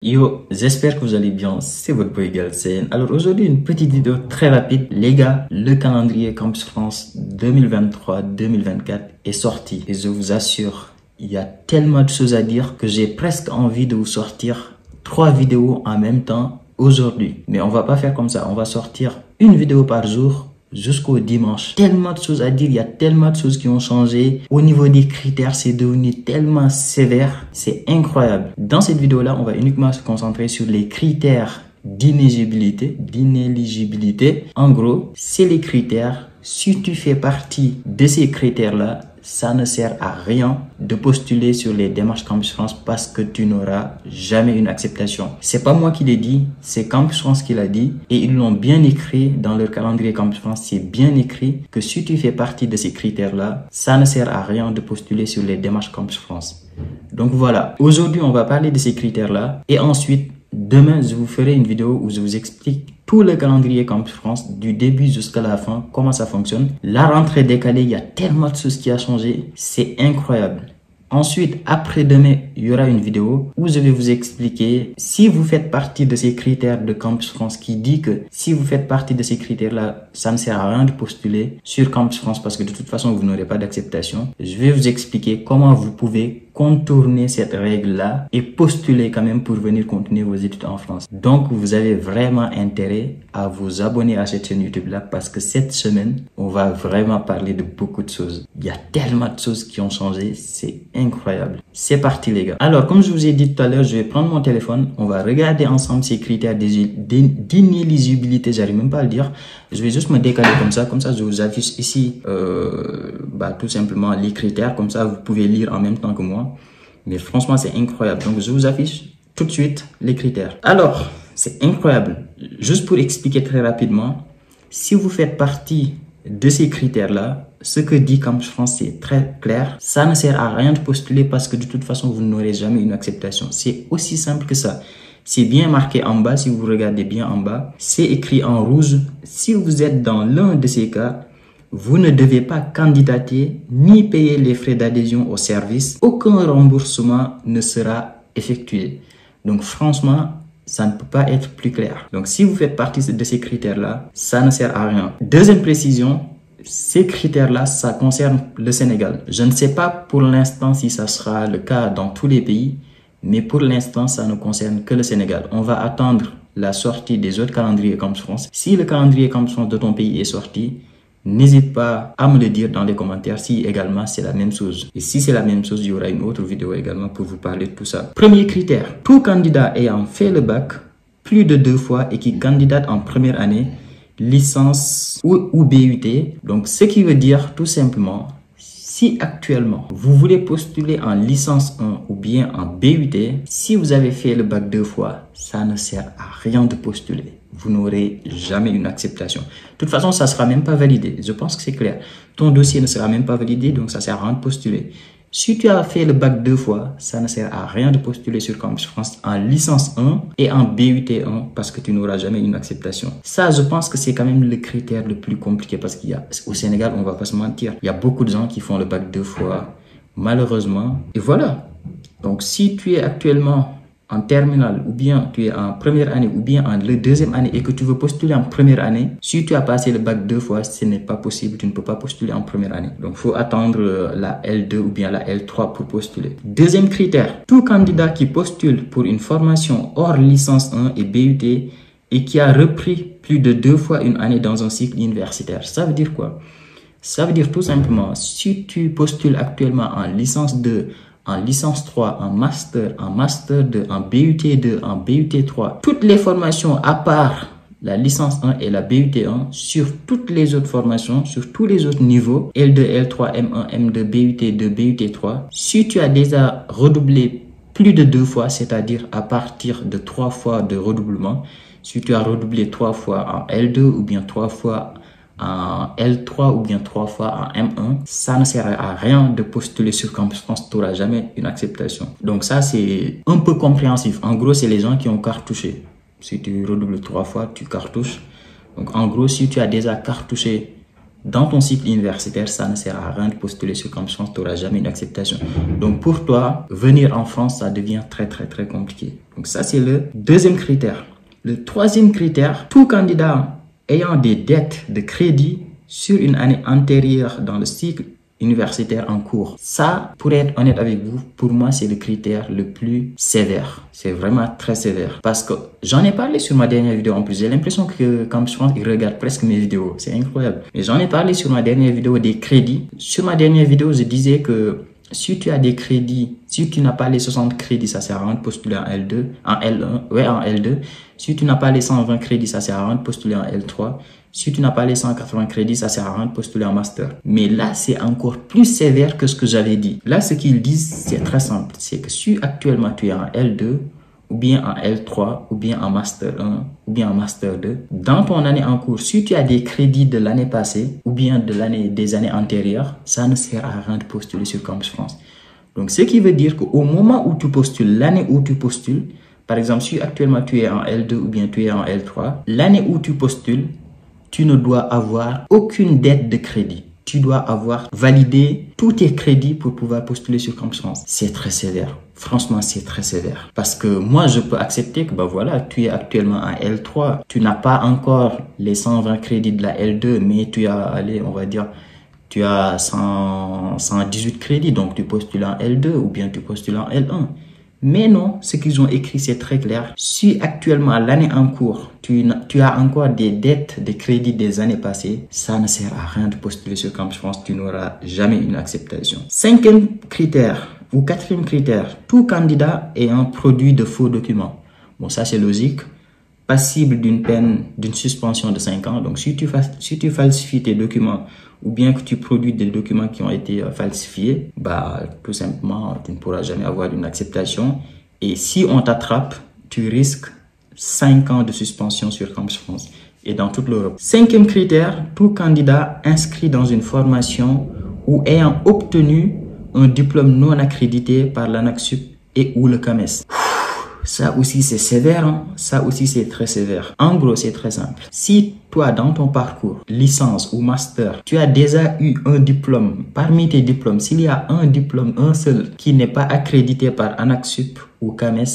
Yo, j'espère que vous allez bien, c'est votre boy Galsen. Alors aujourd'hui, une petite vidéo très rapide. Les gars, le calendrier Campus France 2023-2024 est sorti. Et je vous assure, il y a tellement de choses à dire que j'ai presque envie de vous sortir 3 vidéos en même temps aujourd'hui. Mais on va pas faire comme ça, on va sortir une vidéo par jour jusqu'au dimanche. Tellement de choses à dire, il y a tellement de choses qui ont changé. Au niveau des critères, c'est devenu tellement sévère. C'est incroyable. Dans cette vidéo-là, on va uniquement se concentrer sur les critères d'inéligibilité. En gros, c'est les critères. Si tu fais partie de ces critères-là, ça ne sert à rien de postuler sur les démarches Campus France parce que tu n'auras jamais une acceptation. C'est pas moi qui l'ai dit, c'est Campus France qui l'a dit et ils l'ont bien écrit dans leur calendrier Campus France. C'est bien écrit que si tu fais partie de ces critères-là, ça ne sert à rien de postuler sur les démarches Campus France. Donc voilà, aujourd'hui on va parler de ces critères-là et ensuite demain je vous ferai une vidéo où je vous explique tout le calendrier Campus France du début jusqu'à la fin, comment ça fonctionne. La rentrée décalée, il y a tellement de choses qui a changé, c'est incroyable. Ensuite, après-demain, il y aura une vidéo où je vais vous expliquer si vous faites partie de ces critères de Campus France qui dit que si vous faites partie de ces critères-là, ça ne sert à rien de postuler sur Campus France parce que de toute façon, vous n'aurez pas d'acceptation. Je vais vous expliquer comment vous pouvez contourner cette règle-là et postuler quand même pour venir continuer vos études en France. Donc, vous avez vraiment intérêt à vous abonner à cette chaîne YouTube-là parce que cette semaine, on va vraiment parler de beaucoup de choses. Il y a tellement de choses qui ont changé, c'est incroyable. C'est parti les gars. Alors, comme je vous ai dit tout à l'heure, je vais prendre mon téléphone. On va regarder ensemble ces critères d'inéligibilité. J'arrive même pas à le dire. Je vais juste me décaler comme ça je vous affiche ici tout simplement les critères. Comme ça, vous pouvez lire en même temps que moi. Mais franchement, c'est incroyable. Donc, je vous affiche tout de suite les critères. Alors, c'est incroyable. Juste pour expliquer très rapidement, si vous faites partie de ces critères-là, ce que dit Campus France, c'est très clair. Ça ne sert à rien de postuler parce que de toute façon, vous n'aurez jamais une acceptation. C'est aussi simple que ça. C'est bien marqué en bas, si vous regardez bien en bas. C'est écrit en rouge. Si vous êtes dans l'un de ces cas, vous ne devez pas candidater ni payer les frais d'adhésion au service. Aucun remboursement ne sera effectué. Donc franchement, ça ne peut pas être plus clair. Donc si vous faites partie de ces critères-là, ça ne sert à rien. Deuxième précision, ces critères-là, ça concerne le Sénégal. Je ne sais pas pour l'instant si ça sera le cas dans tous les pays, mais pour l'instant, ça ne concerne que le Sénégal. On va attendre la sortie des autres calendriers Campus France. Si le calendrier Campus France de ton pays est sorti, n'hésite pas à me le dire dans les commentaires si également c'est la même chose. Et si c'est la même chose, il y aura une autre vidéo également pour vous parler de tout ça. Premier critère, tout candidat ayant fait le bac plus de 2 fois et qui candidate en première année, licence ou BUT. Donc, ce qui veut dire tout simplement, si actuellement vous voulez postuler en licence 1 ou bien en BUT, si vous avez fait le bac 2 fois, ça ne sert à rien de postuler. Vous n'aurez jamais une acceptation. De toute façon, ça ne sera même pas validé. Je pense que c'est clair. Ton dossier ne sera même pas validé, donc ça ne sert à rien de postuler. Si tu as fait le bac 2 fois, ça ne sert à rien de postuler sur Campus France en licence 1 et en BUT 1 parce que tu n'auras jamais une acceptation. Ça, je pense que c'est quand même le critère le plus compliqué parce qu'il y a, au Sénégal, on va pas se mentir, il y a beaucoup de gens qui font le bac 2 fois, malheureusement. Et voilà. Donc, si tu es actuellement en terminale ou bien tu es en première année ou bien en deuxième année et que tu veux postuler en première année, si tu as passé le bac 2 fois, ce n'est pas possible, tu ne peux pas postuler en première année. Donc, il faut attendre la L2 ou bien la L3 pour postuler. Deuxième critère, tout candidat qui postule pour une formation hors licence 1 et BUT et qui a repris plus de 2 fois une année dans un cycle universitaire. Ça veut dire quoi? Ça veut dire tout simplement, si tu postules actuellement en licence 2, en licence 3, en master 2, en BUT 2, en BUT 3, toutes les formations à part la licence 1 et la BUT 1, sur toutes les autres formations, sur tous les autres niveaux, L2, L3, M1, M2, BUT 2, BUT 3, si tu as déjà redoublé plus de 2 fois, c'est-à-dire à partir de 3 fois de redoublement, si tu as redoublé 3 fois en L2 ou bien 3 fois en L3 ou bien 3 fois en M1, ça ne sert à rien de postuler sur Campus France, tu n'auras jamais une acceptation. Donc ça, c'est un peu compréhensif. En gros, c'est les gens qui ont cartouché. Si tu redoubles 3 fois, tu cartouches. Donc en gros, si tu as déjà cartouché dans ton cycle universitaire, ça ne sert à rien de postuler sur Campus France, tu n'auras jamais une acceptation. Donc pour toi, venir en France, ça devient très compliqué. Donc ça, c'est le deuxième critère. Le troisième critère, tout candidat ayant des dettes de crédit sur une année antérieure dans le cycle universitaire en cours. Ça, pour être honnête avec vous, pour moi, c'est le critère le plus sévère. C'est vraiment très sévère. Parce que j'en ai parlé sur ma dernière vidéo en plus. J'ai l'impression que Campus France, il regarde presque mes vidéos. C'est incroyable. Mais j'en ai parlé sur ma dernière vidéo des crédits. Sur ma dernière vidéo, je disais que si tu as des crédits, si tu n'as pas les 60 crédits, ça sert à rien de postuler en L2, en L1, ouais, en L2. Si tu n'as pas les 120 crédits, ça sert à rien de postuler en L3. Si tu n'as pas les 180 crédits, ça sert à rien de postuler en master. Mais là, c'est encore plus sévère que ce que j'avais dit. Là, ce qu'ils disent, c'est très simple. C'est que si actuellement tu es en L2, ou bien en L3, ou bien en Master 1, ou bien en Master 2. Dans ton année en cours, si tu as des crédits de l'année passée, ou bien des années antérieures, ça ne sert à rien de postuler sur Campus France. Donc, ce qui veut dire qu'au moment où tu postules, l'année où tu postules, par exemple, si actuellement tu es en L2 ou bien tu es en L3, l'année où tu postules, tu ne dois avoir aucune dette de crédit. Tu dois avoir validé tous tes crédits pour pouvoir postuler sur Campus France. C'est très sévère. Franchement, c'est très sévère. Parce que moi, je peux accepter que, bah voilà, tu es actuellement en L3. Tu n'as pas encore les 120 crédits de la L2, mais tu as, allez, on va dire, tu as 118 crédits. Donc, tu postules en L2 ou bien tu postules en L1. Mais non, ce qu'ils ont écrit, c'est très clair. Si actuellement, l'année en cours, tu as encore des dettes de crédit des années passées, ça ne sert à rien de postuler sur Campus France. Tu n'auras jamais une acceptation. Cinquième critère ou quatrième critère, tout candidat ayant produit de faux documents. Bon, ça c'est logique. Passible d'une peine, d'une suspension de 5 ans. Donc, si tu falsifies tes documents ou bien que tu produis des documents qui ont été falsifiés, bah, tout simplement, tu ne pourras jamais avoir une acceptation. Et si on t'attrape, tu risques 5 ans de suspension sur Campus France et dans toute l'Europe. Cinquième critère, tout candidat inscrit dans une formation ou ayant obtenu un diplôme non accrédité par l'ANAQ-Sup et ou le CAMES. Ça aussi, c'est sévère, hein? Ça aussi, c'est très sévère. En gros, c'est très simple. Si toi, dans ton parcours, licence ou master, tu as déjà eu un diplôme, parmi tes diplômes, s'il y a un diplôme, un seul, qui n'est pas accrédité par ANAQ-Sup ou CAMES,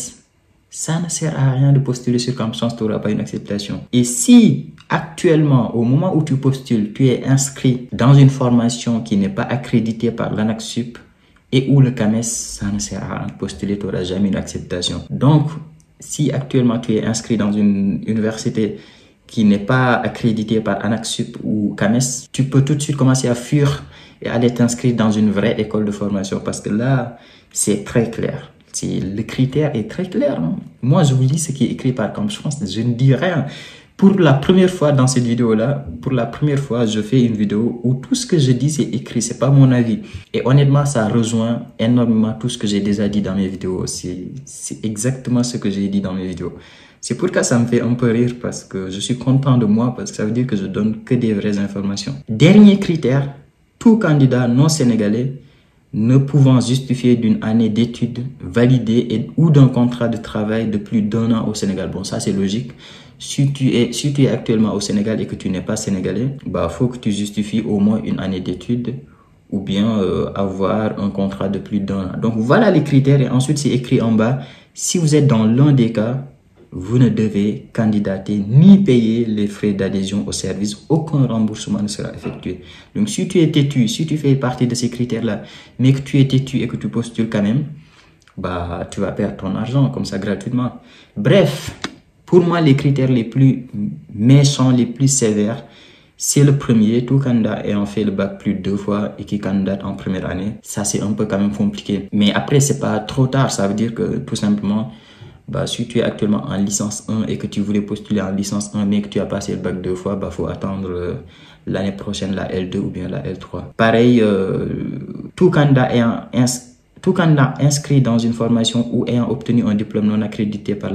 ça ne sert à rien de postuler sur Campus France, tu n'auras pas une acceptation. Et si actuellement, au moment où tu postules, tu es inscrit dans une formation qui n'est pas accréditée par l'ANAQ-Sup, et où le CAMES, ça ne sert à rien de postuler, tu n'auras jamais une acceptation. Donc, si actuellement tu es inscrit dans une université qui n'est pas accréditée par ANAQ-Sup ou CAMES, tu peux tout de suite commencer à fuir et aller t'inscrire dans une vraie école de formation parce que là, c'est très clair. Le critère est très clair. Hein? Moi, je vous dis ce qui est écrit par Campus France, je ne dis rien. Pour la première fois dans cette vidéo-là, pour la première fois, je fais une vidéo où tout ce que je dis, c'est écrit, c'est pas mon avis. Et honnêtement, ça rejoint énormément tout ce que j'ai déjà dit dans mes vidéos. C'est exactement ce que j'ai dit dans mes vidéos. C'est pourquoi ça me fait un peu rire parce que je suis content de moi parce que ça veut dire que je donne que des vraies informations. Dernier critère, tout candidat non sénégalais ne pouvant justifier d'une année d'études validée ou d'un contrat de travail de plus d'1 an au Sénégal. Bon, ça c'est logique. Si tu es actuellement au Sénégal et que tu n'es pas sénégalais, bah faut que tu justifies au moins une année d'études ou bien avoir un contrat de plus d'1 an. Donc voilà les critères et ensuite c'est écrit en bas, si vous êtes dans l'un des cas, vous ne devez candidater ni payer les frais d'adhésion au service. Aucun remboursement ne sera effectué. Donc, si tu es têtu, si tu fais partie de ces critères-là, mais que tu es têtu et que tu postules quand même, bah, tu vas perdre ton argent comme ça gratuitement. Bref, pour moi, les critères les plus méchants, les plus sévères, c'est le premier, tout candidat ayant fait le bac plus de 2 fois et qui candidate en première année. Ça, c'est un peu quand même compliqué. Mais après, c'est pas trop tard. Ça veut dire que tout simplement, bah, si tu es actuellement en licence 1 et que tu voulais postuler en licence 1 mais que tu as passé le bac 2 fois, bah, faut attendre l'année prochaine la L2 ou bien la L3. Pareil, tout candidat inscrit dans une formation ou ayant obtenu un diplôme non accrédité par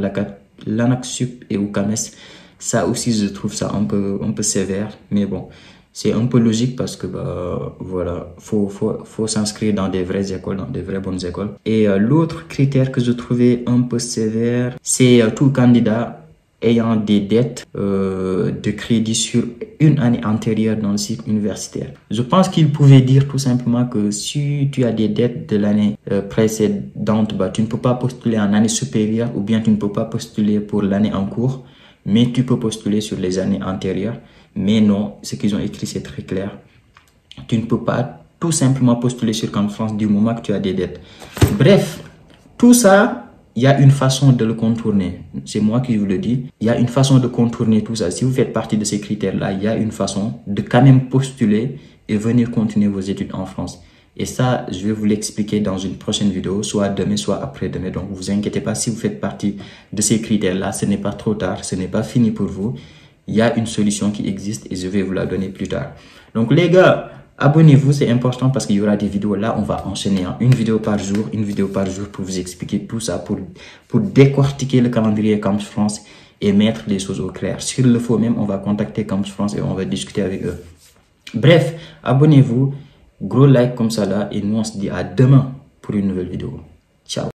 l'ANAQ-Sup et ou CAMES, ça aussi je trouve ça un peu sévère, mais bon. C'est un peu logique parce que bah, voilà, faut s'inscrire dans des vraies écoles, dans des vraies bonnes écoles. Et l'autre critère que je trouvais un peu sévère, c'est tout candidat ayant des dettes de crédit sur une année antérieure dans le cycle universitaire. Je pense qu'il pouvait dire tout simplement que si tu as des dettes de l'année précédente, tu ne peux pas postuler en année supérieure ou bien tu ne peux pas postuler pour l'année en cours, mais tu peux postuler sur les années antérieures. Mais non, ce qu'ils ont écrit, c'est très clair. Tu ne peux pas tout simplement postuler sur Campus France du moment que tu as des dettes. Bref, tout ça, il y a une façon de le contourner. C'est moi qui vous le dis. Il y a une façon de contourner tout ça. Si vous faites partie de ces critères-là, il y a une façon de quand même postuler et venir continuer vos études en France. Et ça, je vais vous l'expliquer dans une prochaine vidéo, soit demain, soit après-demain. Donc, vous inquiétez pas, si vous faites partie de ces critères-là, ce n'est pas trop tard, ce n'est pas fini pour vous. Il y a une solution qui existe et je vais vous la donner plus tard. Donc, les gars, abonnez-vous, c'est important parce qu'il y aura des vidéos. Là, on va enchaîner une vidéo par jour pour vous expliquer tout ça, pour décortiquer le calendrier Campus France et mettre les choses au clair. Sur le faux même, on va contacter Campus France et on va discuter avec eux. Bref, abonnez-vous, gros like comme ça là et nous on se dit à demain pour une nouvelle vidéo. Ciao.